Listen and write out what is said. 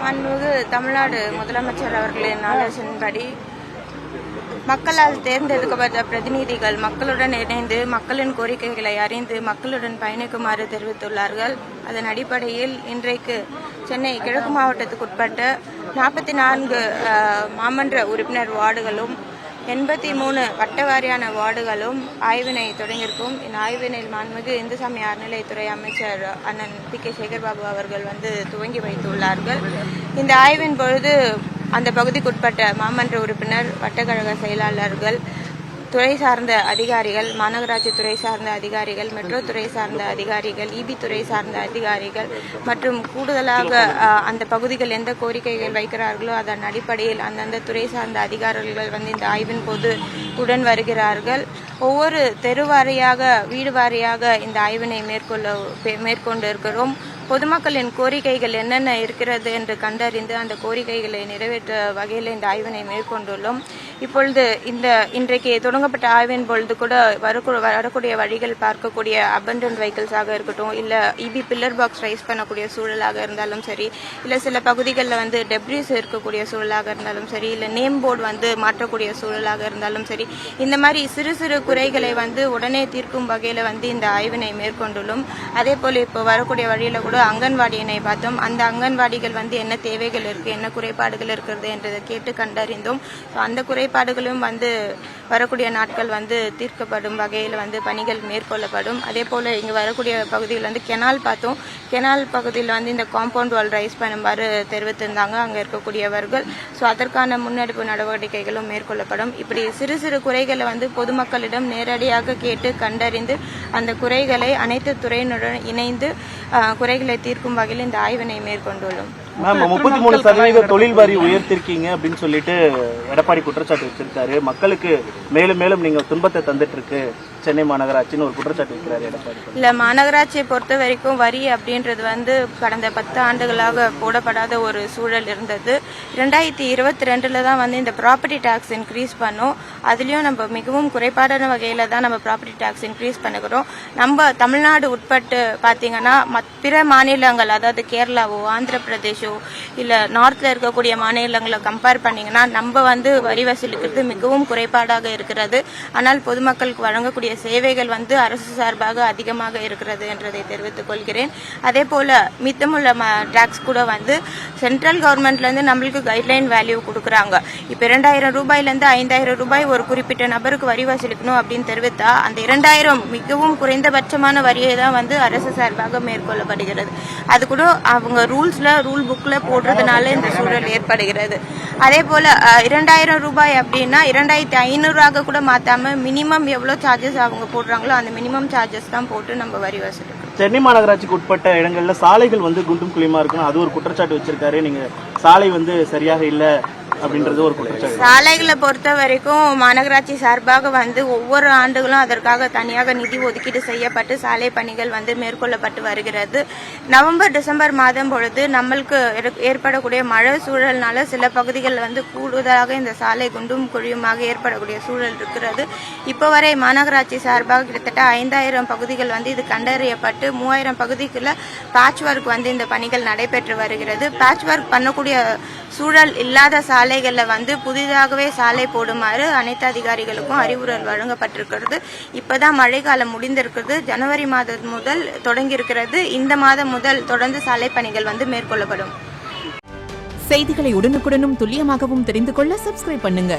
மாண்புமிகு தமிழ்நாடு முதலமைச்சர் அவர்களின் ஆலோசனைப்படி மக்களால் தேர்ந்தெடுக்கப்பட்ட பிரதிநிதிகள் மக்களுடன் இணைந்து மக்களின் கோரிக்கைகளை அறிந்து மக்களுடன் பயணிக்குமாறு தெரிவித்துள்ளார்கள். அதன் அடிப்படையில் இன்றைக்கு சென்னை கிழக்கு மாவட்டத்துக்குட்பட்ட 44 மாமன்ற உறுப்பினர் வார்டுகளும் 83 வட்டவாரியான வார்டுகளும் ஆய்வினை தொடங்கியிருக்கும். இந்த ஆய்வினில் மாண்புமிகு இந்து சமய அறநிலையத்துறை அமைச்சர் அண்ணன் பி.கே. சேகர்பாபு அவர்கள் துவங்கி வைத்துள்ளார்கள். இந்த ஆய்வின் பொழுது அந்த பகுதிக்குட்பட்ட மாமன்ற உறுப்பினர், வட்டக்கழக செயலாளர்கள், துறை சார்ந்த அதிகாரிகள், மாநகராட்சி துறை சார்ந்த அதிகாரிகள், மெட்ரோ துறை சார்ந்த அதிகாரிகள், இபி துறை சார்ந்த அதிகாரிகள் மற்றும் கூடுதலாக அந்த பகுதிகள் எந்த கோரிக்கைகள் வைக்கிறார்களோ அதன் அடிப்படையில் அந்தந்த துறை சார்ந்த அதிகாரிகள் இந்த ஆய்வின் போது உடன் வருகிறார்கள். ஒவ்வொரு தெரு வாரியாக, வீடு வாரியாக இந்த ஆய்வினை மேற்கொண்டு இருக்கிறோம். பொதுமக்களின் கோரிக்கைகள் என்னென்ன இருக்கிறது என்று கண்டறிந்து அந்த கோரிக்கைகளை நிறைவேற்ற வகையில் இந்த ஆய்வினை மேற்கொண்டுள்ளோம். இப்பொழுது இன்றைக்கு தொடங்கப்பட்ட ஆய்வின் பொழுது கூட வரக்கூடிய வழிகள் பார்க்கக்கூடிய அபண்டன்ட் வெஹிக்கிள்ஸாக இருக்கட்டும், இல்லை இபி பில்லர் பாக்ஸ் ரைஸ் பண்ணக்கூடிய சூழலாக இருந்தாலும் சரி, இல்லை சில பகுதிகளில் டெப்ரிஸ் இருக்கக்கூடிய சூழலாக இருந்தாலும் சரி, இல்லை நேம் போர்டு மாற்றக்கூடிய சூழலாக இருந்தாலும் சரி, இந்த மாதிரி சிறு சிறு குறைகளை உடனே தீர்க்கும் வகையில் இந்த ஆய்வினை மேற்கொண்டுள்ளோம். அதே போல் இப்போ வரக்கூடிய வழியில் கூட அங்கன்வாடியினை பார்த்தோம். அந்த அங்கன்வாடிகள் என்ன தேவைகள் இருக்கு, என்ன குறைபாடுகள் இருக்கிறது என்றதை கேட்டு கண்டறிந்தோம். அந்த குறைபாடுகளும் வரக்கூடிய நாட்கள் தீர்க்கப்படும் வகையில் பணிகள் மேற்கொள்ளப்படும். அதே போல இங்கு வரக்கூடிய பகுதியில் கெனால் பார்த்தோம். கெனால் பகுதியில் இந்த காம்பவுண்ட் வால் ரைஸ் பண்ணுமாறு தெரிவித்திருந்தாங்க அங்கே இருக்கக்கூடியவர்கள். ஸோ அதற்கான முன்னெடுப்பு நடவடிக்கைகளும் மேற்கொள்ளப்படும். இப்படி சிறு சிறு குறைகளை பொதுமக்களிடம் நேரடியாக கேட்டு கண்டறிந்து அந்த குறைகளை அனைத்து துறையினருடன் இணைந்து குறைகளை தீர்க்கும் வகையில் இந்த ஆய்வினை மேற்கொண்டுள்ளோம். மேம், 33% தொழில் வரி உயர்த்திருக்கீங்க அப்படின்னு சொல்லிட்டு எடப்பாடி குற்றச்சாட்டு வச்சிருக்காரு. மக்களுக்கு மேலும் மேலும் நீங்க துன்பத்தை தந்துட்டு இருக்கு சென்னை மாநகராட்சின்னு ஒரு குற்றச்சாட்டு வைக்கிறாரு எடப்பாடி. இல்ல, மாநகராட்சியை பொறுத்த வரைக்கும் வரி அப்படின்றது கடந்த 10 ஆண்டுகளாக போடப்படாத ஒரு சூழல் இருந்தது. 2022 தான் இந்த ப்ராப்பர்ட்டி டாக்ஸ் இன்க்ரீஸ் பண்ணோம். அதுலயும் நம்ம மிகவும் குறைபாடான வகையில தான் நம்ம ப்ராப்பர்ட்டி டாக்ஸ் இன்க்ரீஸ் பண்ணுகிறோம். நம்ம தமிழ்நாடு உட்பட்டு பாத்தீங்கன்னா பிற மாநிலங்கள், அதாவது கேரளாவோ ஆந்திர பிரதேஷோ இல்ல நார்த்ல இருக்கக்கூடிய மாநிலங்களை கம்பேர் பண்ணீங்கன்னா நம்ம வரி வசூலிக்கிறது மிகவும் குறைபாடாக இருக்கிறது. ஆனால் பொதுமக்களுக்கு வழங்கக்கூடிய சேவைகள் அரசு சார்பாக அதிகமாக இருக்கிறது என்றதை தெரிவித்துக் கொள்கிறேன். அதே போல மித்தமுள்ள டாக்ஸ் கூட சென்ட்ரல் கவர்மெண்ட்ல இருந்து நம்மளுக்கு கைட்லைன் வேல்யூ கொடுக்கறாங்க. இப்ப 2000 ரூபாயிலிருந்து 5000 ரூபாய் ஒரு குறிப்பிட்ட நபருக்கு வரி வசூலிக்கணும் அப்படின்னு தெரிவித்தா அந்த 2000 மிகவும் குறைந்தபட்சமான வரியை தான் அரசு சார்பாக மேற்கொள்ளப்படுகிறது. அது கூட அவங்க ரூல் புக்ல போடுறதுனால இந்த சூழல் ஏற்படுகிறது. அதே போல 2000 ரூபாய் அப்படின்னா 2500 கூட மாத்தாம மினிமம் எவ்வளவு சார்ஜஸ் அவங்க போடுறாங்களோ அந்த மினிமம் சார்ஜஸ் தான் போட்டு நம்ம வரி வசூலிக்கிறோம். சென்னை மாநகராட்சிக்கு உட்பட்ட இடங்கள்ல சாலைகள் குண்டும் குழியுமா இருக்கும், அது ஒரு குற்றச்சாட்டு வச்சிருக்காரு. நீங்க சாலை சரியாக இல்ல அப்படின்றது ஒரு குற்றச்சாட்டு. சாலைகளை பொறுத்த வரைக்கும் மாநகராட்சி சார்பாக ஒவ்வொரு ஆண்டுகளும் அதற்காக தனியாக நிதி ஒதுக்கீடு செய்யப்பட்டு சாலை பணிகள் மேற்கொள்ளப்பட்டு வருகிறது. நவம்பர் டிசம்பர் மாதம் பொழுது நம்மளுக்கு ஏற்படக்கூடிய மழை சூழல்னால சில பகுதிகள் கூடுதலாக இந்த சாலை குண்டும் குழியுமாக ஏற்படக்கூடிய சூழல் இருக்கிறது. இப்போ வரை மாநகராட்சி சார்பாக கிட்டத்தட்ட 5000 பகுதிகள் இது கண்டறியப்பட்டு 3000 பகுதிக்குள்ள பேட்ச் ஒர்க் இந்த பணிகள் நடைபெற்று வருகிறது. பேட்ச் ஒர்க் பண்ணக்கூடிய சூழல் இல்லாத சாலைகள்ல புதிதாகவே சாலை போடுமாறு அனைத்து அதிகாரிகளுக்கும் அறிவுறுத்தல் வழங்கப்பட்டிருக்கிறது. இப்பதான் மழைக்காலம் முடிந்திருக்கிறது. ஜனவரி மாதம் முதல் தொடங்கி இருக்கிறது. இந்த மாதம் முதல் தொடர்ந்து சாலை பணிகள் மேற்கொள்ளப்படும். செய்திகளை உடனுக்குடனும் துல்லியமாகவும் தெரிந்து கொள்ள சப்ஸ்கிரைப் பண்ணுங்க.